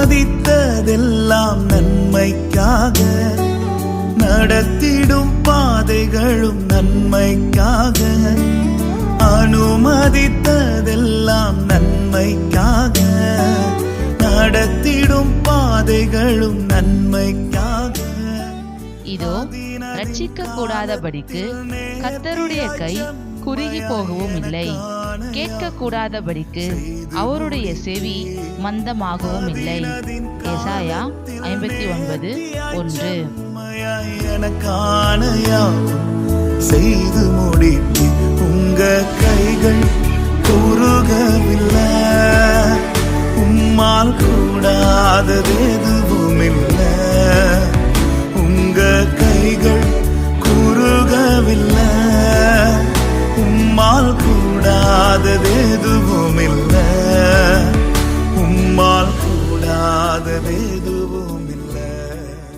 அனுமதித்ததெல்லாம் நன்மைக்காக, நடத்திடும் பாதைகளும் நன்மைக்காக. அனுமதித்ததெல்லாம் நன்மைக்காக, நடத்திடும் பாதைகளும் நன்மைக்காக. இதோ ரட்சிக்க கூடாதபடிக்கு கர்த்தருடைய கை குறுகி போகவும் இல்லை, கேட்க கூடாதபடிக்கு அவருடைய செவி மந்தமாகவும் இல்லை. ஏசாயா 59:1. எனக்கான யாவும் செய்து முடித்து உங்க கைகள் குறுகவில்லை. உம்மால் கூடாதது எதுவும் இல்லை. உங்க கைகள் குறுகவில்லை. உம்மால் கூடாதது எதுவும் இல்லை. உம்மால் கூடாதது எதுவும்